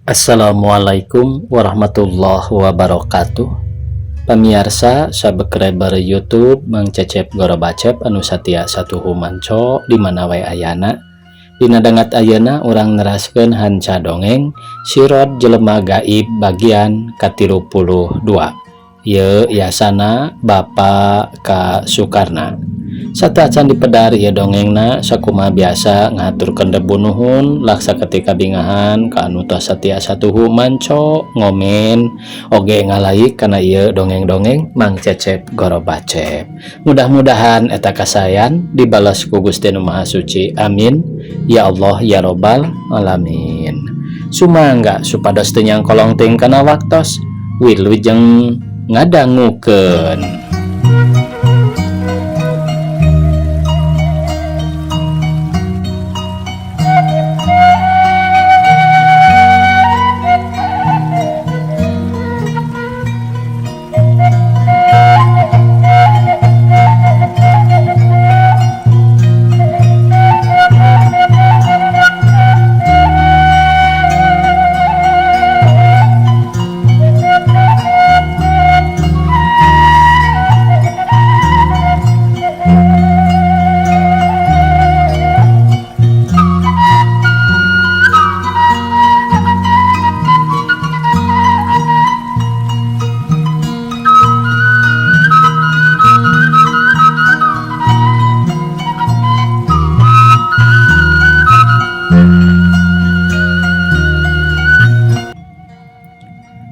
Assalamualaikum warahmatullahi wabarakatuh. Pamirsa subscriber YouTube Mang Cecep Gorobacep anu satia satuhu manco di mana wae ayana. Dina dangat ayeuna urang neraskeun hanca dongeng Sirot Jelema Gaib bagian ka-32. Ieu yasana Bapak Ka Sukarna. Sataacan dipedar ieu dongengna sakumaha biasa ngaturkeun debu nuhun laksa ketika bingahan ka anu tos satia satuhu manco ngomen oge ngalaik kana ieu dongeng-dongeng Mang Cecep Gorobacep. Mudah-mudahan eta kasayan dibalas ku Gusti Nu Maha Suci. Amin ya Allah ya robbal alamin. Sumangga supados teu nyang kolong ting kana waktos wilujeng ngadangukeun.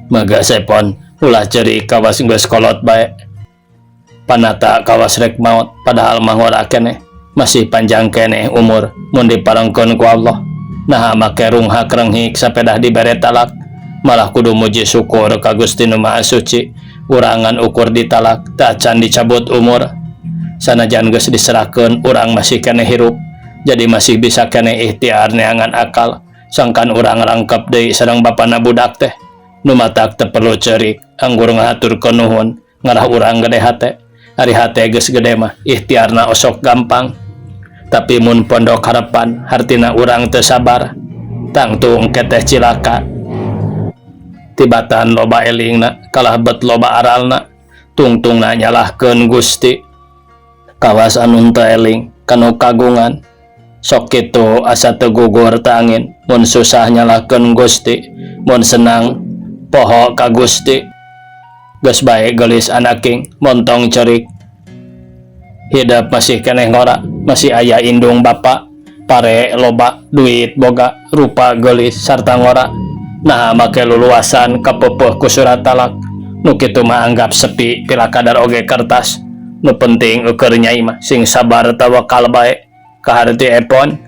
Maga sepon ulah ceri kawas geus kolot bae. Panata kawas rek maot padahal mah ora keneh. Masih panjang keneh umur mun diparengkeun ku Allah. Nah make runghak renghik sapedah dibere talak. Malah kudu muji syukur ka Gusti Nu Maha Suci. Urangan ukur ditalak teu acan dicabut umur. Sanajan geus diserahkeun urang masih keneh hirup. Jadi masih bisa keneh ikhtiar neangan akal. Sangkan urang rangkep deui sareng bapana budak teh. Nu matak teu perlu cerik anggur ngaturkeun nuhun ngarah urang gede hate. Ari hate geus gede mah ikhtiarna osok gampang. Tapi mun pondok harepan hartina urang teu sabar tangtung keteh cilaka. Tibatan loba elingna kalah bet loba aralna tungtungna nyalahkeun Gusti. Kawas anu teu eling kanu kagungan sok kitu asa teu gugur teu angin. Mun susah nyalahkeun Gusti, mun senang poho ka Gusti. Geus bae geulis anaking montong cerik. Hidup masih keneh ngora, masih aya indung bapa, pare loba, duit boga, rupa geulis sarta ngora. Nah make luluasan kapeupuh ku surat talak. Nu kitu mah anggap sepi pila kadar oge kertas. Nu penting eukeur nyai mah sing sabar tawakal bae ka harti epon.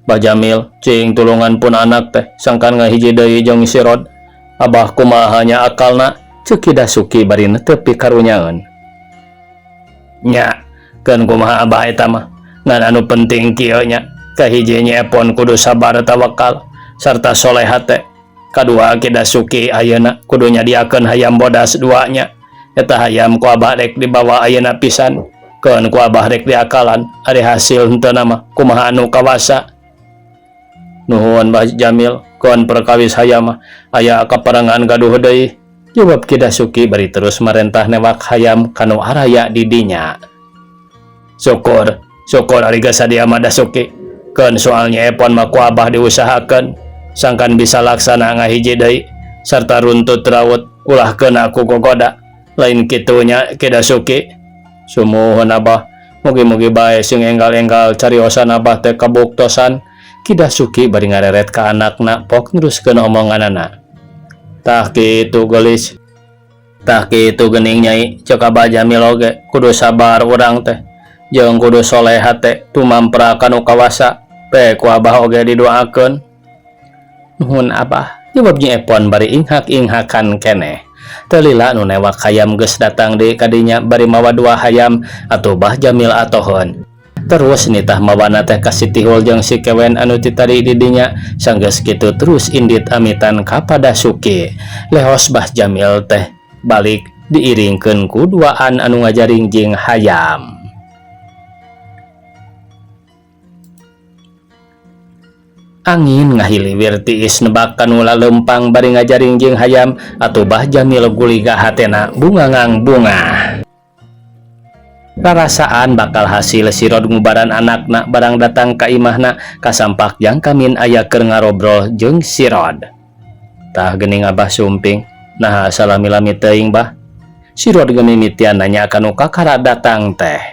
Bajamil cing tulungan pun anak teh sangkan ngahiji deui jeung Sirot. Abah kumaha nya akalna ceuk Dasuki bari teu pikarunyaeun. Nya keun kumaha abah eta mah ngan anu penting kieu nya kahiji nyepon kudu sabar tawakal sarta soleh hate. Kadua Ki Dasuki ayeuna kudu nyadiakeun hayam bodas duanya. Eta hayam ku abah rek dibawa ayeuna pisan. Keun ku abah rek diakalan ari hasil henteu mah kumaha anu kawasa. Nuhun Mbah Jamil, kon perkawis hayam aya kaperangan gaduh deui. Jawab Ki Dasuki bari terus marentah newak hayam kanu araya di dinya. Syukur ari geus sadia mah Dasuki. Keun soalnya epon mah ku abah diusahakeun sangkan bisa laksana ngahiji deui sarta runtut raut ulah keuna ku gogoda. Lain kitu nya Ki Dasuki. Sumuhun abah, mugi-mugi bae sing enggal-enggal cariosan abah teh kabuktosan. Ki Dasuki bari ngareret ka anakna pok neruskeun omonganana. Tah kitu geulis. Tah kitu geuning nyai ceuk Abah Jamil oge kudu sabar urang teh. Jeung kudu soleh hate tumampra kanu kawasa. Pe ku abah oge didoakeun. Nuhun abah. Jawab Nyi Epon bari inghak-inghakan keneh. Teu lila nu newak hayam geus datang deui kadinya bari mawa 2 hayam atuh Bah Jamil atoheun. Terus nitah mawana teh ka si Tihul jeung si Kewen anu ti tadi di dinya. Sanggeus kitu terus indit amitan ka Dasuki. Leos Bah Jamil teh balik diiringkeun ku duaan anu ngajaring jeung hayam. Angin ngahiliwir tiis nebakan ulah lempang bari ngajaring jeung hayam atuh Bah Jamil guliga hatena bungangang bunga. Rarasaan bakal hasil sirod ngubaran anakna barang datang ka imahna kasampak Jang Kamin aya keur ngarobrol jeung sirod. Tah geuning Abah sumping, nah salami-lami teuing Bah. Sirod gemimitian nanya kanu kakara datang teh.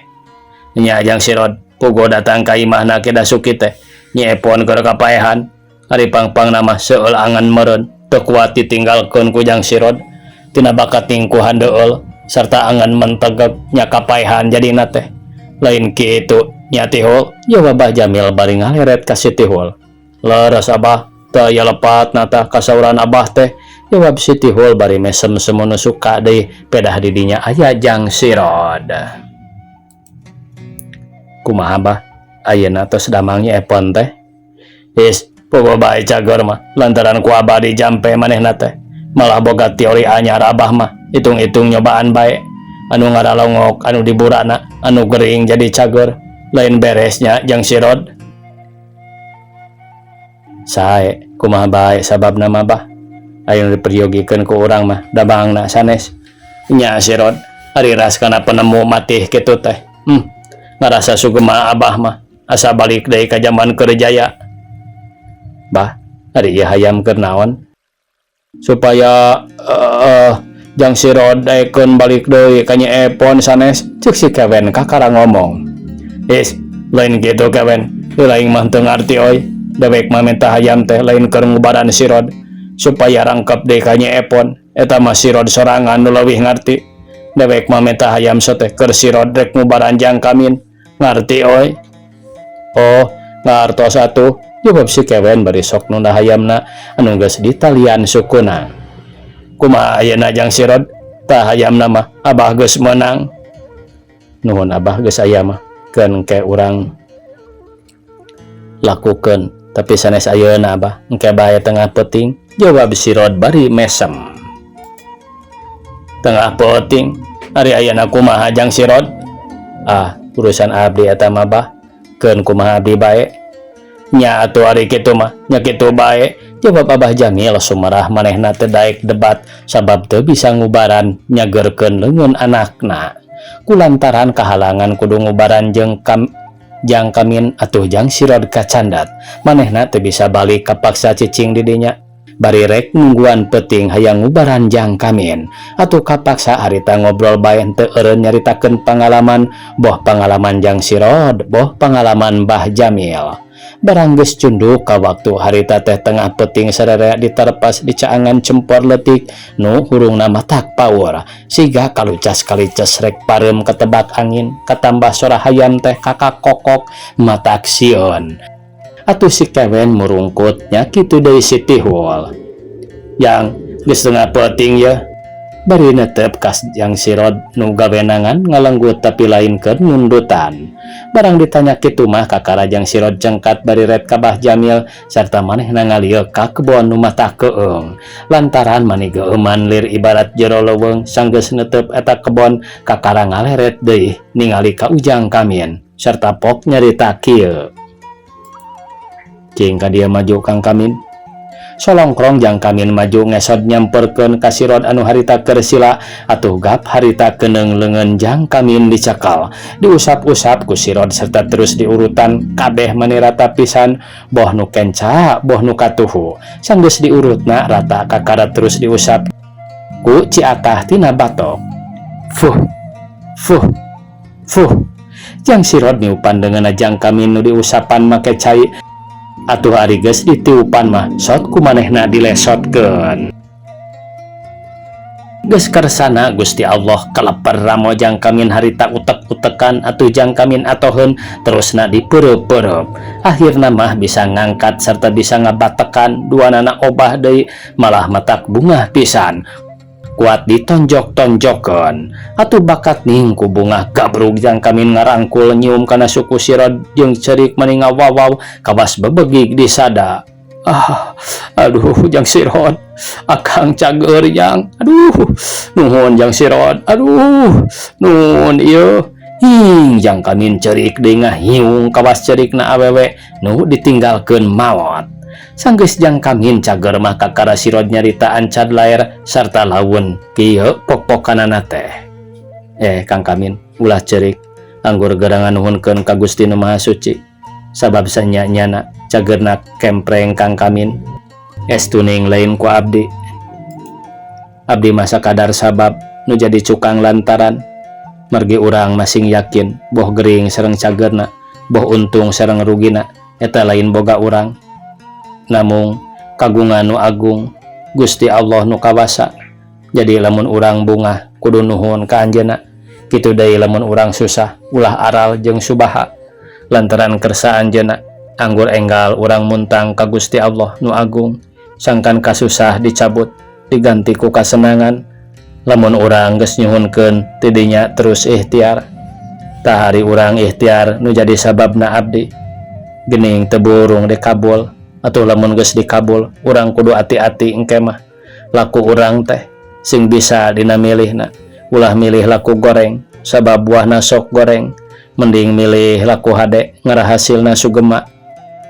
Nya Jang sirod pugo datang ka imahna ke dasuki teh. Nyepon keur kapaehan ari pangpang nama seueul angan meureun teu kuat ditinggalkeun ku Jang sirod tina bakat tingkuhan deul sarta angan mentegek nya kapaehan jadina teh lain kitu nya tihul jawab Bah Jamil bari ngaleret ka si tihul. Leres Abah teu aya lepat nata kasauran Abah teh jawab si tihul bari mesem semono suka deui pedah di dinya aya Jang sirod. Kumaha Bah ayeuna tos damang nyepon teh? Is pogo bae cagor mah lantaran ku Abah di jampe manehna teh malah boga teori anyar Abah mah hitung-hitung nyobaan bae anu ngaralongok anu diburana anu gering jadi cagor lain beresnya Jang sirod. Sae kumaha bae sababna mah Bah aya diperyogikeun ku urang mah dabangna sanes nya sirod ari ras kana penemu matih kitu teh. Ngarasa sugema Abah mah asa balik deui ka zaman Kerjaya. Bah, ari ieu hayam keur naon? Supaya Jang sirod daekeun balik deui ka Nyi Epon sanes ceuk si Kewen kakara ngomong. Is, lain kitu Kewen, lain mah teu ngarti oi. Dewek mah minta hayam teh lain keur ngubaran sirod supaya rangkep deui ka Nyi Epon. Eta mah sirod sorangan nu leuwih ngarti. Dewek mah minta hayam teh keur sirod rek ngubaran Jang Kamin. Ngarti oi. Oh, ngartos atuh, jawab si Kewen bari sok nunda hayamna anu geus ditalian sukuna. Kumaha ayeuna Jang sirod? Tah hayamna mah Abah geus meunang. Nuhun Abah geus aya mah keun ke urang lakukeun, tapi sanes ayeuna Abah engke bae tengah peuting, jawab sirod bari mesem. Tengah peuting, ari ayeuna kumaha Jang sirod? Urusan abdi eta mah Bah, keun kumaha abdi bae. Nya atuh ari kitu mah, nya kitu bae, jawab Abah Jamil sumerah manehna teu daek debat sabab teu bisa ngubaran nyageurkeun leungeun anakna. Kulantaran kahalangan kudu ngubaran Jang Kamin atuh Jang sirod kacandat, manehna teu bisa balik kapaksa cicing di dinya. Bari rek nungguan peuting hayang ngubaran Jang Kamin atuh kapaksa harita ngobrol bae teu eureun nyaritakeun pangalaman, boh pangalaman Jang sirod, boh pangalaman Bah Jamil. Barang geus cunduk ka waktu harita teh tengah peuting sararea diterpas di caangan cempor leutik nu hurungna matak paur siga kalucas-kalices rek pareum ketebak angin katambah sora hayam teh kakak kokok matak sion. Atuh si Kewen murungkutnya kitu deui si tihul. Yang geus tengah peuting ye bari netep kas Jang sirod nu gawenangan ngalenggut tapi lain keur nundutan. Barang ditanya kitu mah kakara Jang sirod cengkat bari ret ka Bah Jamil sarta manehna ngalieu ka kebon nu mata keung. Lantaran mani geuman lir ibarat jero leuweung sanggeus netep eta kebon kakara ngaleret deui ningali ka Jang Kamin sarta pok nyarita kieu. Cing ka dia maju Kang Kamin. Solongkrong Jang Kamin maju ngesod nyamperkeun ka sirod anu harita keur sila atuh gap harita keneung leungeun Jang Kamin dicekal, diusap-usap ku sirod serta terus diurutan kabeh mani rata pisan, boh nu kenca, boh nu katuhu. Sanggeus diurutna rata kakara terus diusap ku ciatah tina batok. Fuh. Jang sirod niupan dengan Jang Kamin nu diusapan make cai. Atuh ari geus ditiupan mah sot kumanehna dilesotkeun. Geus kersana Gusti Allah kaleper ramo Jang Kamin harita utek-utekan atuh Jang Kamin atoheun terusna dipeureub-peureub. Akhirna mah bisa ngangkat serta bisa ngabatekan duanana obah deui malah matak bungah pisan. Kuat ditonjok-tonjokkeun atuh bakat ning ku bungah gabrug Jang Kamin ngarangkul nyium kana suku sirod jeung cerik mani ngawawaw kawas bebegig di sada. Aduh Jang sirod, akang cager Jang. Aduh, nuhun Jang sirod. Aduh, nuhun ieu. Jang Kamin cerik deui ngahiung kawas cerikna awewe nu ditinggalkeun maot. Sanggeus jang kamin cager mah kakara sirod nyaritaan cad lair sarta laun kieu pok-pokanana teh. Kang Kamin ulah cerik anggur gerangan nuhunkeun ka Gusti Nu Maha Suci sabab sanyanyana cagerna kempreng Kang Kamin estuning lain ku abdi masa kadar sabab nu jadi cukang lantaran margi urang masing yakin boh gering sareng cagerna boh untung sareng rugina eta lain boga urang namung kagungan nu agung Gusti Allah nu kawasa jadi lamun urang bungah kudu nuhun ka anjeunna kitu deui lamun urang susah ulah aral jeung subaha lantaran kersa anjeunna anggur enggal urang muntang ka Gusti Allah nu agung sangkan kasusah dicabut diganti ku kasenangan lamun urang geus nyuhunkeun ti dinya terus ikhtiar tah hari urang ikhtiar nu jadi sababna abdi geuning teu burung dikabul atuh lamun geus dikabul urang kudu ati-ati engke mah laku urang teh sing bisa dina milihna ulah milih laku goreng sabab buahna sok goreng mending milih laku hade ngarahasilna sugema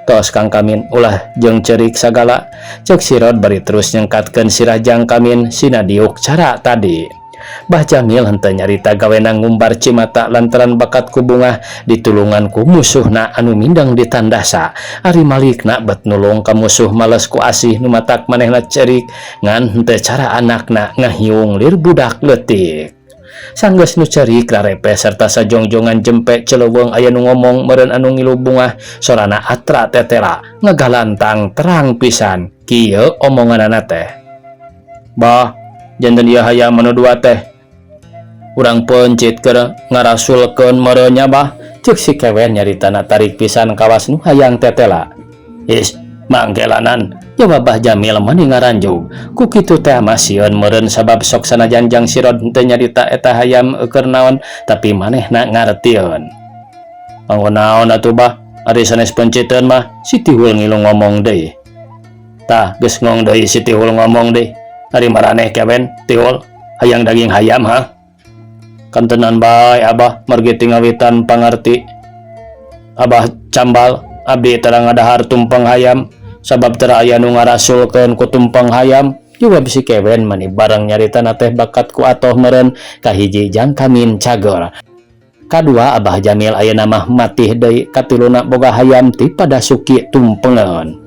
tos Kang Kamin ulah jeung cerik sagala cek sirod bari terus nyengkatkeun sirah Jang Kamin sina diuk cara tadi Bah Jamil henteu nyarita gawena ngumbar cimata lantaran bakat ku Bungah ditulungan ku musuhna anu mindeng ditandasa ari malikna bet nulung ka musuh males ku asih nu matak manehna cerik ngan henteu cara anakna ngahiung lir budak leutik sanggeus nu cerik rarepe sarta sajongjongan jempe celeuweung aya nu ngomong meureun anu ngilu Bungah sorana atra tetera ngagalantang terang pisan kieu omonganana teh bah janten ieu hayam anu dua teh urang pencit keur ngarasulkeun meureunnya bah ceuk si kewen nyaritana tarik pisan kawas nu hayang tetela is manggelanan jawab Bah Jamil mani ngaranjug ku kitu teh mah sieun meureun sabab sok sanajan Jang Sirod henteu nyarita eta hayam keur naon tapi manehna ngartieun anggo naon atuh bah ari sanes penciteun mah si Tihul ngilu ngomong deui tah geus ngong deui si Tihul ngomong deui ari maraneh kewen Tihul hayang daging hayam ha kantenan bae Abah margi tingawitan pangarti Abah cambal abdi tara ngadahar tumpeng hayam sabab teu aya nu ngarasulkeun ku tumpeng hayam jawab si kewen mani bareng nyaritana teh bakat ku atoh meureun kahiji Jang Kamin cager kadua Abah Jamil ayeuna mah matih deui katiluna boga hayam ti pada suki tumpengeun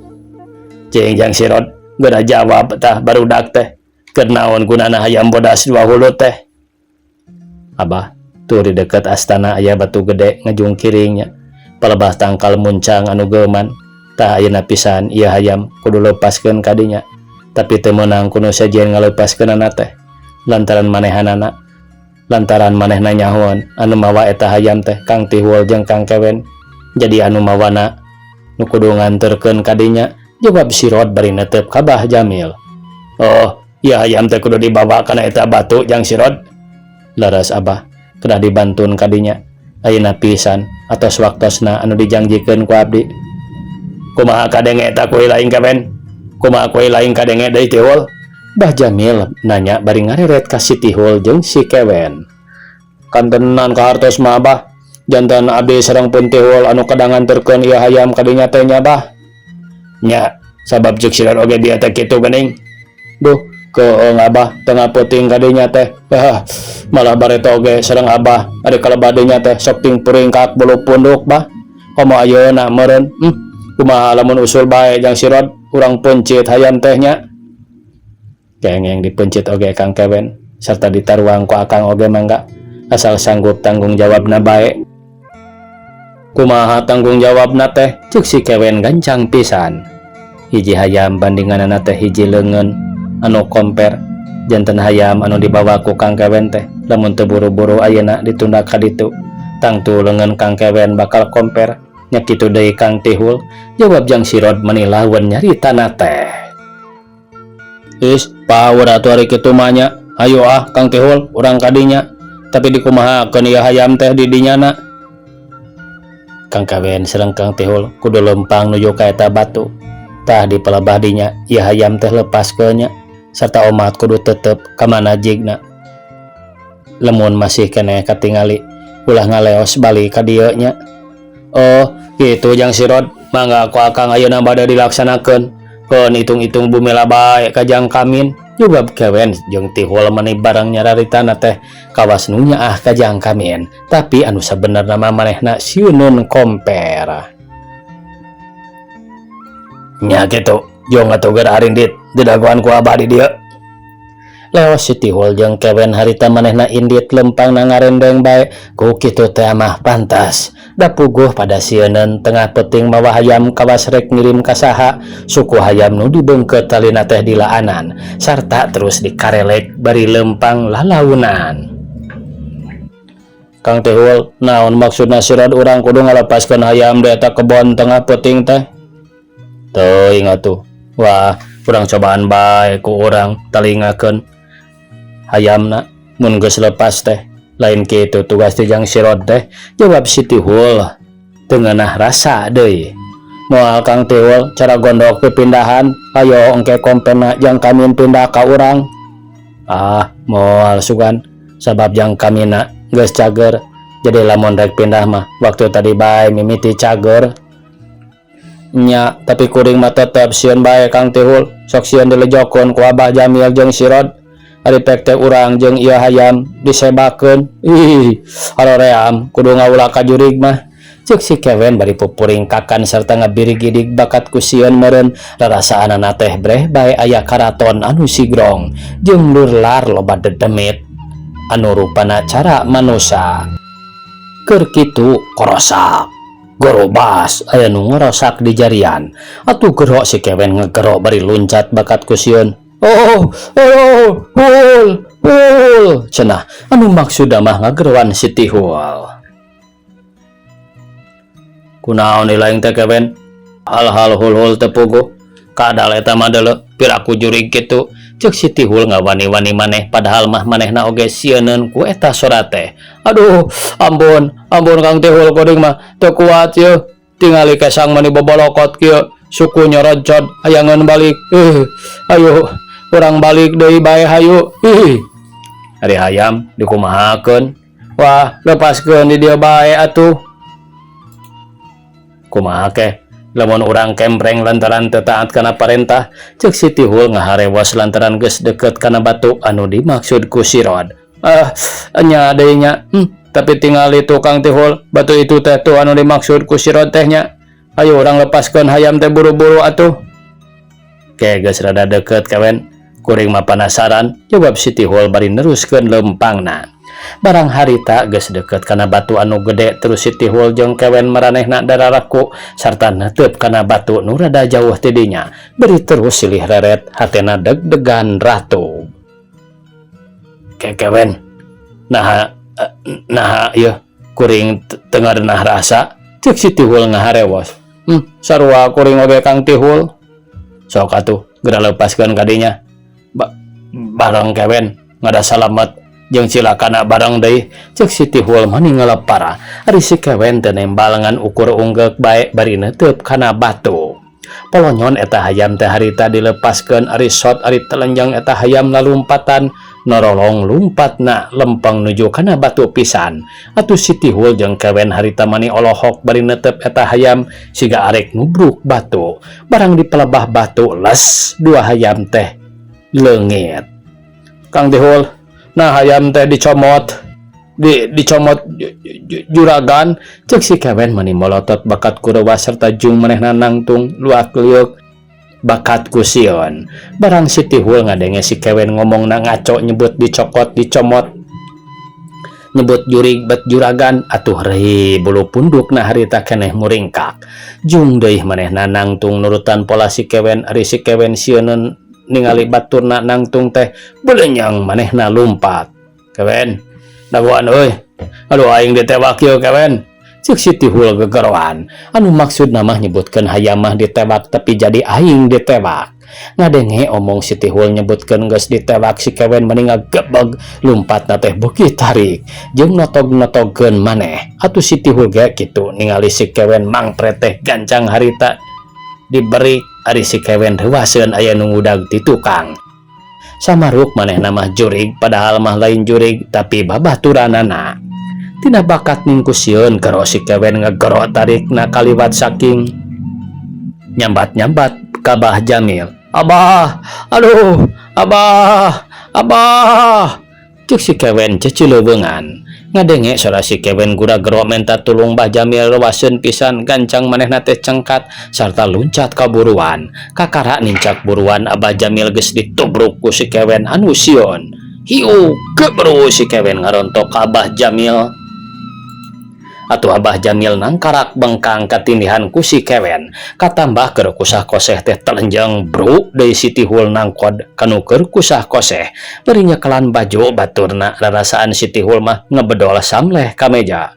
cing Jang Sirod geura jawab tah barudak teh keur naon gunana hayam bodas 20 teh Abah tuh di deket astana aya batu gede ngajung kiringnya palebah tangkal muncang anu geuman tah ayeuna pisan ieu hayam kudu lepaskeun ka dinya tapi teu meunang kuno sajen ngalepaskeunana teh lantaran manehanana lantaran manehna nyahoan anu mawa eta hayam teh Kang Tihul jeung Kang Kewen jadi anu mawana nu kudu nganterkeun ka dinya jawab Sirod bari neuteup ka Bah Jamil oh ieu hayam teh kudu dibawa kana eta batu Jang Sirod laras Abah kedah dibantun ka dinya ayeuna pisan atos waktosna anu dijangjikeun ku abdi kumaha kadenge eta kuy lain Kewen kumaha kuy lain kadenge deui Tihul Bah Jamil nanya bari ngareret ka si Tihul jeung si Kewen kantenan ka hartos mah Abah janten abdi sareng pun Tihul anu kadang nganterkeun ieu hayam ka dinya teh nya Bah nya sabab ceuk Sirod oge dia teh kitu geuning duh keung Abah tengah puting ka dinya teh malah bareta oge sareng Abah ari kalebah dinya teh sok ting puring ka bulu punduk Bah komo ayeuna meureun kumaha lamun usul bae Jang Sirod urang pencit hayam teh nya kengeng dipencit oge Kang Kewen sarta ditaruang ku akang oge mangga asal sanggup tanggung jawabna bae kumaha tanggung jawabna teh ceuk si Kewen gancang pisan hiji hayam bandinganana teh hiji leungeun anu komper janten hayam anu dibawa ku Kang Kewen teh lamun teu buru-buru ayeuna ditunda ka ditu tangtu leungeun Kang Kewen bakal komper nya kitu deui Kang Tihul jawab Jang Sirod mani lawan nyaritana teh is power atuh ari kitu mah nya ayo Kang Tihul urang ka dinya tapi dikumahakeun ieu hayam teh di dinyana Kang Kewen sareng Kang Tihul kudu lempang nuju ka eta batu tah di palebah dinya ieu hayam teh lepaskeun nya sarta omat kudu tetep ka manajigna lamun masih keneh katingali ulah ngaleos balik ka dieu nya Oh gitu jang sirod mangga ku akang ayeuna bade dilaksanakeun keun hitung-hitung bumila bae ka jang kamin juga kewen jeung tihul mani barang nyararitana teh kawas nu nyaah ka jang kamin tapi anu sabenerna mah manehna siunun kompera nya kitu jong atuh keur arindit didaguan ku abah di dieu leos si tihul jeung kewen harita manehna indit lempang na ngarendeng bae ku kitu teh mah pantas da puguh pada sieun tengah peting mawa hayam kawas rek ngirim ka saha suku hayam nu dibeungkeut talina teh dilaanan sarta terus dikarelek bari lempang lalaunan. Kang Tihul naon maksudna sirod urang kudu ngalepaskeun hayam di eta kebon tengah peting teh teuing atuh wah urang cobaan bae ku urang talingakeun hayamna mun geus lepas teh lain kitu tugas ti jang sirod teh jawab si Tihul teu ngeunah rasa deui moal Kang Tihul cara gondok pipindahan ayo engke kompena jang kamin pindah ka urang moal sugan sabab jang kamina geus cager jadi lamun rek pindah mah waktu tadi bae mimiti cager nya tapi kuring mah tetep sieun bae Kang Tihul sok sieun dilejokeun ku Abah Jamil jeung sirod ari pek teh urang jeung ieu hayam disebakeun haroream kudu ngaulah ka jurig mah ceuk si kewen bari pupuring kakan sarta ngabirigidig bakat ku sieun meureun rarasaanana teh breh bae aya karaton anu sigrong jeung lurlar loba dedemit anu rupana cara manusa keur kitu korosak gorobas aya nu ngorosak di jarian atuh gero si kewen ngegero bari luncat bakat ku sieun hul cenah anu maksud mah ngagerowan si Tihul kunaon ilaing teh kewen hal-hal hul teu puguh kadal eta mah deuleu piraku jurig kitu ceuk si Tihul ngawani-wani maneh padahal mah manehna oge sieunun ku eta sorat teh aduh ampun Kang Tihul kuring mah teu kuat yeuh tingali kesang mani bobolokot kieu suku nyorocot hayangeun balik ayo urang balik deui bae hayu ari hayam dikumahakeun wah lepaskeun di dieu bae atuh kumaha keh lamun urang kempreng lantaran teu taat kana parentah ceuk si Tihul ngaharewas lantaran geus deukeut kana batu anu dimaksud ku sirod nya deui nya tapi tinggal itu Kang Tihul batu itu teh tuh anu dimaksud ku sirod teh nya ayo urang lepaskeun hayam teh buru-buru atuh ke geus rada deukeut kewen kuring mah penasaran jawab si Tihul bari neruskeun lempangna barang harita geus deukeut kana batu anu gede terus si Tihul jeung kewen maranehna dararaku sarta netep kana batu nu rada jauh ti dinya beri terus silih reret hatena deg-degan ratu kewen nah ieu kuring teu ngarenah rasa ceuk si Tihul ngaharewos sarua kuring oge Kang Tihul sok atuh geura lepaskeun ka dinya bareng kewen ngada salamet jeung cilakana bareng deui ceuk si Tihul mani ngalepara ari si kewen teu nembal ngan ukur unggek bae bari neuteup kana batu polonyon eta hayam teh harita dilepaskeun ari sot ari telenjang eta hayam lalumpatan norolong lumpatna lempeng nuju kana batu pisan atuh si Tihul jeung kewen harita mani olohok bari neuteup eta hayam siga arek nubruk batu barang dipelebah batu les dua hayam teh leungit Kang Tihul nah hayam teh dicomot juragan ceuk si kewen mani molotot bakat kurewa serta jung manehna nangtung luak liuk bakat ku sieun barang si Tihul ngadenge si kewen ngomongna ngaco nyebut dicomot nyebut jurig bet juragan atuh rei bulu pundukna harita keneh muringkak jung deui manehna nangtung nurutan pola si kewen ari si kewen sieunun ningali baturna nangtung teh beulenyang manehna lumpat kewen daguan euy aduh aing ditewak ieu kewen ceuk si Tihul gegeroan anu maksudna mah nyebutkeun hayam mah ditewak tapi jadi aing ditewak ngadenge omong si Tihul nyebutkeun geus ditewak si kewen mani ngagebeg lumpatna teh beuki tarik jeung notog-notogkeun maneh atuh si Tihul ge kitu ningali si kewen mangpret teh gancang harita diberi ari si kewen reuaseun aya nu ngudag ti tukang samaruk manehna mah jurig padahal mah lain jurig tapi babaturanana tina bakat ningku sieun karo si kewen ngegero tarik na kaliwat saking nyambat-nyambat kabah Jamil. Abah, aduh, abah, abah. Cek si kewen cecileuweungan. Ngadenge suara si kewen gura gero menta tulung Bah Jamil rawaseun pisan gancang manehna teh cengkat sarta luncat ka buruan. Kakara nincak buruan Abah Jamil geus ditubruk ku si kewen anu sieun. Hiu gebru si kewen ngarontok ka Abah Jamil. Atuh Abah Jamil nangkarak bengkang katindihan ku si kewen. Katambah keur kusah koseh teh telenjang bro deui si Tihul nangkod kanu keur kusah koseh. Bari nyekelan baju baturna rarasaan si Tihul mah ngebedol samleh ka meja.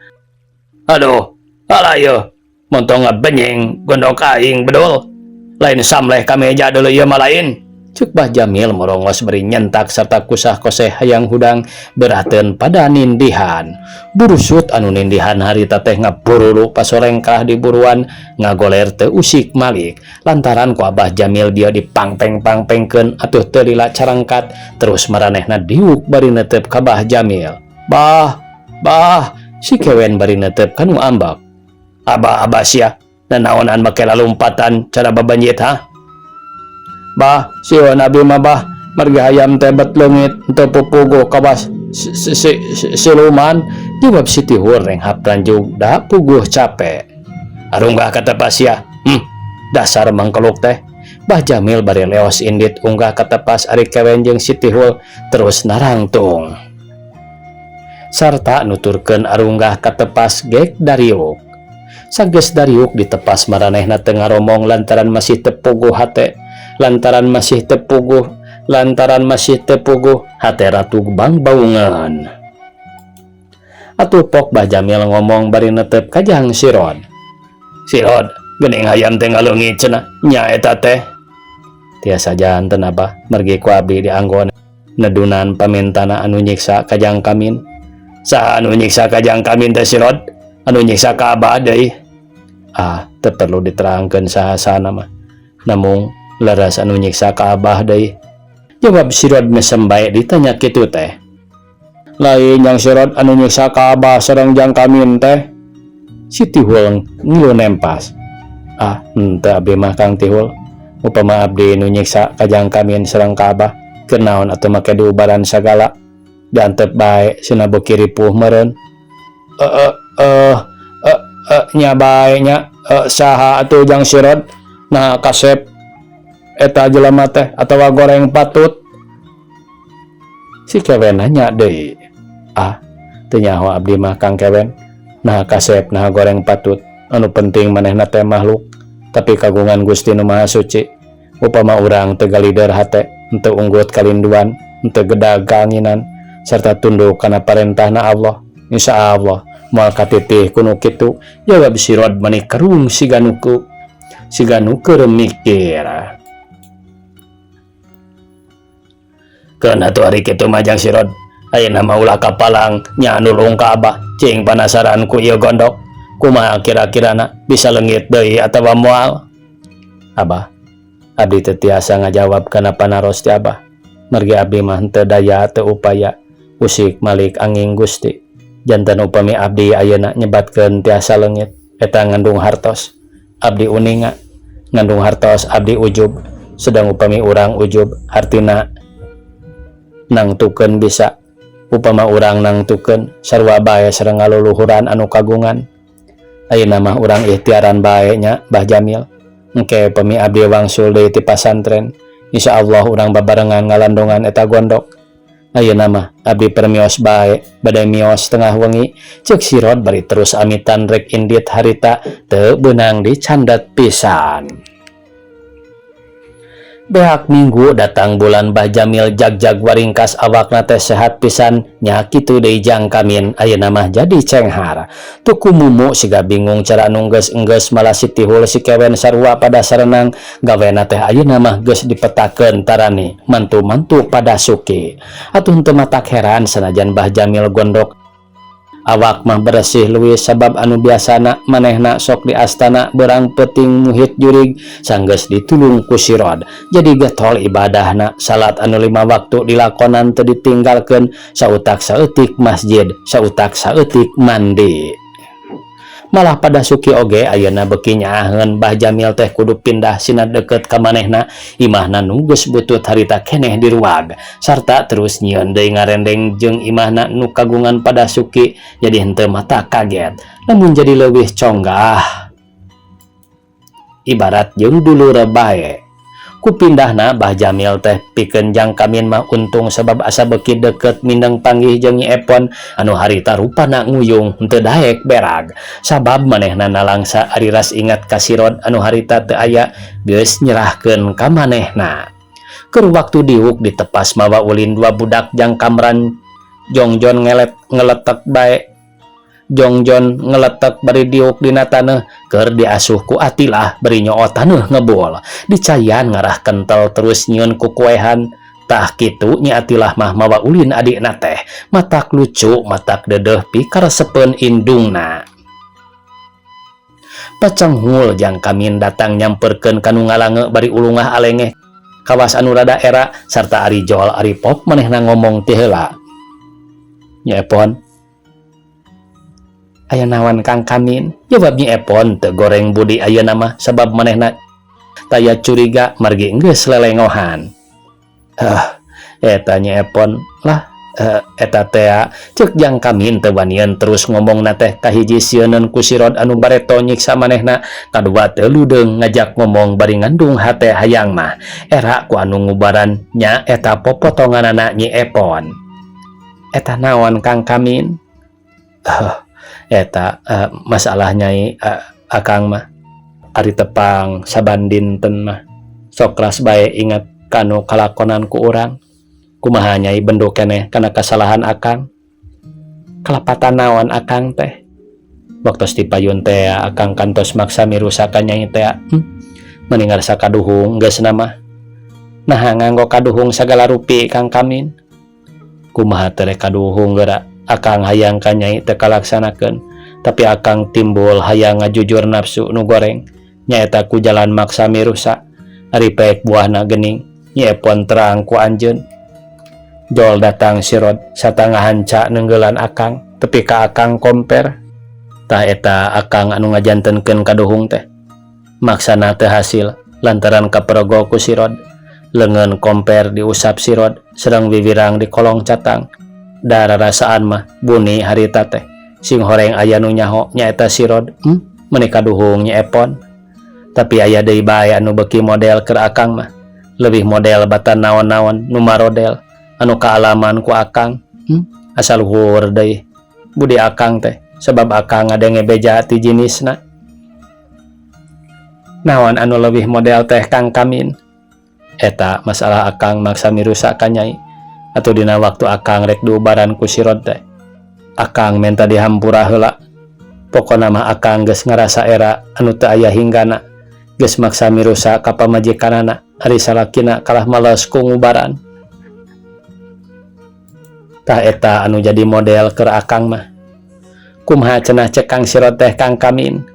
Aduh, alayo, montong ngabenyeng gondok aing bedol. Lain samleh ka meja deuleu ieu mah lain. Cuk Bah Jamil morongos beri nyentak serta kusah koseh hayang hudang berateun pada nindihan. Burusut anu nindihan harita teh ngapurulu pasorengkah di buruan ngagoler teu usik malik lantaran ku Abah Jamil dia dipangpeng-pangpengkeun atuh teu lila carangkat terus maranehna diuk bari neuteup ka Bah Jamil. Bah, si kewen bari neuteup kanu ambak. Abah sia, nanaonan make lalumpatan cara babanjit ha? Bah, sieun abi mah bah, margi hayam teh bet leungit teu pupuguh ka Bah siluman. Jawab si Tihul renghap ranjug da puguh capek. Arunggah ka tepas ya. Dasar mangkeluk teh. Bah Jamil bari leos indit unggah ka tepas ari kewen jeung si Tihul terus narangtung. Sarta nuturkeun arunggah ka tepas gek Dariuk. Sageus Dariuk ditepas maranehna teu ngaromong lantaran masih teu puguh hate. Lantaran masih tepuguh hate ratu bang baungan. Atuh pok Bah Jamil ngomong bari neuteup ka Jang Sirod. Sirod, geuning hayam teh ngaleungit cenah nya eta teh. Tiasa janten Abah mergi ku abdi dianggon nedunan pamintana anu nyiksa ka Jang Kamin. Saha anu nyiksa ka Jang Kamin teh Sirod? Anu nyiksa ka Abah deui. Teu perlu diterangkeun saha-sahana mah. Namung laras anu nyiksa ka Abah deui. Jawab Sirod mesem bae ditanya kitu teh. Lain yang Sirod anu nyiksa ka Abah sareng Jang Kamin teh. Si Tihul ngilu nempas. Henteu abdi mah Kang Tihul. Upama abdi nu nyiksa ka Jang Kamin sareng ka Abah, keur naon atuh make diubaran sagala. Diantep bae cenah beuki ripuh meureun. Nya bae nya saha atuh Jang Sirod? Nah kasep eta jelema teh atawa goreng patut? Si kewen nanya deui. Teu nyaho abdi mah Kang Kewen. Nah kasep nah goreng patut. Anu penting manehna teh makhluk tapi kagungan Gusti Nu Maha Suci. Upama urang teu galider hate, henteu unggut kalinduan, henteu gedag kaanginan sarta tunduk kana parentahna Allah, insyaallah moal katitih kuno kitu. Jawab Sirod mani kerung siga nu keur mikir. Keun atuh ari kitu mah Jang Sirod, ayeuna mah ulah kapalang nya nulung ka Abah cing panasaran ku ieu gondok. Kumaha kira-kirana bisa leungit deui atawa moal? Abah, abdi teu tiasa ngajawab kana panaros ti Abah. Margi abdi mah teu daya teu upaya usik malik angin Gusti. Janten upami abdi ayeuna nyebatkeun tiasa leungit eta ngandung hartos, abdi uninga. Ngandung hartos abdi ujub, sedang upami urang ujub hartina nangtukeun bisa. Upama urang nangtukeun sarua bae sareng ngaluluhuran anu kagungan. Ayeuna mah urang ikhtiaran bae nya Bah Jamil. Engke upami abdi wangsul deui ti pasantren, insyaallah urang babarengan ngalandongan eta gondok. Ayeuna mah abdi permios bae bade mios tengah wengi. Ceuk Sirod bari terus amitan rek indit harita teu beunang dicandet pisan. Beak minggu datang bulan Bah Jamil jag-jag waringkas awakna teh sehat pisan nya kitu deui Jang Kamin ayeuna mah jadi cenghar. Tuku mumu siga bingung cara nunggeus-enggeus malah si Tihul si kewen sarua pada sarenang gawena teh ayeuna mah geus dipetakeun tarani mantu-mantu pada suki. Atuh teu matak heran sanajan Bah Jamil gondok awak mah bersih luwih sabab anu biasana manehna sok di astana berang peting muhit jurig sanggeus ditulung ku si Rod. Jadi getol ibadahna salat anu 5 waktu dilakonan teu ditinggalkeun sautak saeutik masjid sautak saeutik mandi. Malah pada suki oge ayeuna beuki nyaaheun Bah Jamil teh kudu pindah sina deket ka manehna imahna nu geus butut harita keneh diruag sarta terus nyieun deui ngarendeng jeung imahna nu kagungan pada suki jadi henteu mata kaget namun jadi leuwih conggah ibarat jeung dulur bae. Ku pindahna Bah Jamil teh pikeun Jang Kamin mah untung sebab asa beuki deket mindeng panggih jeung Nyi Epon anu harita rupana nguyung henteu daek berag sabab manehna nalangsa ari ras ingat ka si Rod anu harita teu aya geus nyerahkeun ka manehna. Keur waktu diuk ditepas mawa ulin 2 budak Jang Kamran Jongjon ngeletek bae Jongjon ngeletek bari diuk dina taneuh keur diasuh ku Atilah bari nyoot taneuh ngebol dicayan ngarah kentel terus nyieun ku kuehan. Tah kitu Nyi Atilah mah mawa ulin adikna teh matak lucu matak dedeh pi karesepeun indungna. Pacenghul Jang Kamin datang nyamperkeun kanu ngalange bari ulungah alengeh kawas anu rada era sarta ari jol ari pop manehna ngomong ti heula. Nyi Epon, aya naon Kang Kamin? Jawab Nyi Epon teu goreng budi ayeuna mah sabab manehna taya curiga margi geus lelengohan. Eta Nyi Epon lah eta teh ceuk Jang Kamin teu wanian terus ngomongna teh kahiji sieunun ku si Rod anu bareto nyiksa manehna kadua teu ludeung ngajak ngomong bari ngandung hate hayang mah era ku anu ngubaran nya eta popotonganana Nyi Epon. Eta naon Kang Kamin? Eta masalah Nyai Akang mah ari tepang saban dinten mah sok keras bae ingat kanu kalakonan ku urang. Kumaha Nyai bendo keneh kana kasalahan Akang? Kalapatan naon Akang teh? Waktos ti payun teh Akang kantos maksa mirusa ka Nyai teh. Meningar sakaduhung geus nama. Nah nganggo kaduhung sagala rupi Kang Kamin. Kumaha teh kaduhung geura Akang hayang ka Nyai teu kalaksanakeun tapi Akang timbul hayang ngajujur nafsu nu goreng nyaeta ku jalan maksa mirusa ari peek buahna geuning. Nyi Epon terang ku anjeun. Jol datang si Rod satangahan ca nenggeulan Akang tepi ka Akang komper. Tah eta Akang anu ngajantenkeun kaduhung teh maksana teu hasil lantaran kaperego ku si Rod. Leungeun komper diusap si Rod sedang wiwirang di kolong catang. Da rarasaan mah buni harita teh sing horeng aya nu nyaho nyaeta si Rod meuni kaduhung Nyi Epon. Tapi aya deui bae anu beuki model keur Akang mah leuwih model batan naon-naon nu marodel anu kaalaman ku Akang. Asal luhur deui budi Akang teh sebab Akang ngadenge beja ti jinisna. Naon anu leuwih model teh Kang Kamin? Eta masalah Akang maksa mirusa ka Nyai atuh dina waktu Akang rek diubaran ku si Rod teh Akang menta dihampura heula. Pokona mah Akang geus ngarasa era anu teu aya hinggana geus maksa mirusa ka pamajikanana ari salakina kalah males ku ngubaran. Tah eta anu jadi model keur Akang mah. Kumaha cenah cek Kang si Rod teh Kang Kamin?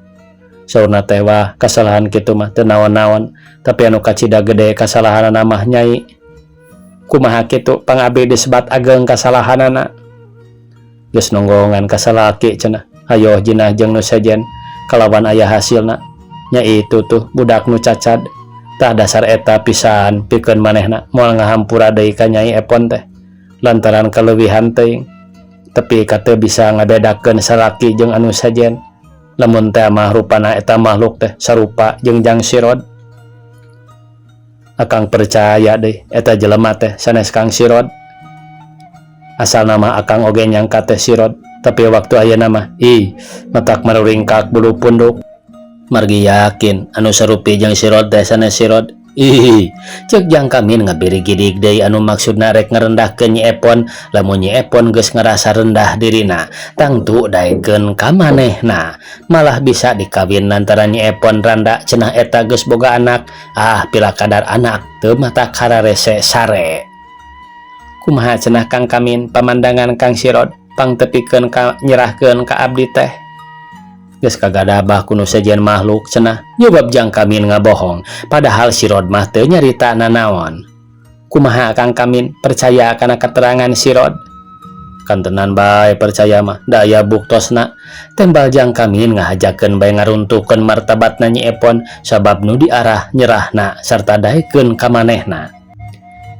Saurna teh wah kasalahan kitu mah teu naon-naon tapi anu kacida gede kasalahanana mah Nyai. Kumaha kitu pangabdi disebat ageng kasalahanana? Geus nonggongan kasalaki cenah hayo jinah jeung nu sejen kalawan aya hasilna nya itu tuh budak nu cacad. Tah dasar eta pisan pikeun manehna moal ngahampura deui ka Nyai Epon teh lantaran kaleuwihan teuing tapi ka teu bisa ngabedakeun salaki jeung anu sejen. Lamun teh mah rupana eta makhluk teh sarupa jeung Jang si Rod. Akang percaya deui eta jelema teh sanes Kang si Rod. Asal nama Akang oge nyangka teh si Rod tapi waktu ayeuna mah matak maruringkak bulu punduk margi yakin anu sarupi jeung si Rod teh sanes si Rod. Cek Jang Kamin ngabiri gidig deui anu maksudna rek ngarendahkeun Nyi Epon. Lamun Nyi Epon geus ngarasa rendah dirina tangtu daekeun ka manehna malah bisa dikawin lantaran Nyi Epon randa cenah eta geus boga anak. Pila kadar anak teu mata kararese sare. Kumaha cenah Kang Kamin pamandangan Kang si Rod? pangtepikeun ka nyerahkeun ka abdi teh. Geus kagadabah kuno sajian makhluk cenah nyobab Jang Kamin ngabohong, padahal si Rod mah teu nyarita nanaon. Kumaha Kang Kamin percaya kana keterangan si Rod? Kantenan bae percaya mah, da aya buktosna. Tembal Jang Kamin ngahajakeun bae ngaruntuhkeun martabatna Nyi Epon sabab nu diarah nyerahna sarta daekeun ka manehna.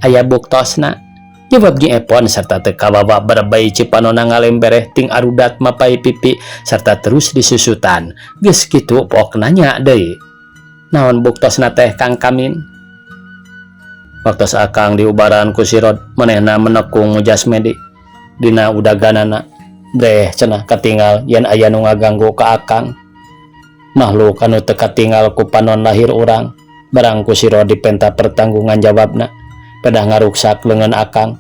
Aya buktosna. Jawab Nyi Epon sarta teu kawawa berbay cipanonna ngalembereh ting arudat mapai pipi sarta terus disusutan. Geus kitu pok nanya deui. Naon buktosna teh Kang Kamin? Waktos akang diubaran ku si Rod, manehna menekung mujasmedi dina udaganana. Breh cenah katinggal yen aya nu ngaganggu ka akang. Makhluk anu teu katinggal ku panon lahir urang, barang ku si Rod dipenta pertanggungan jawabna. Pedah ngaruksak leungeun akang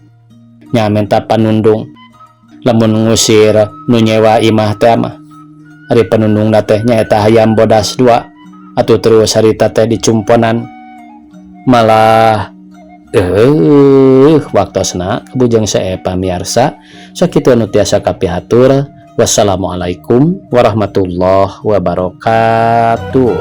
nya menta panundung. Lamun ngusir nu nyewa imah teh mah ari panundungna teh nyaeta hayam bodas 2 atuh terus harita teh dicumponan malah waktosna kabujang sae pamiarsa sakitu anu tiasa kapihatur. Wassalamualaikum warahmatullahi wabarakatuh.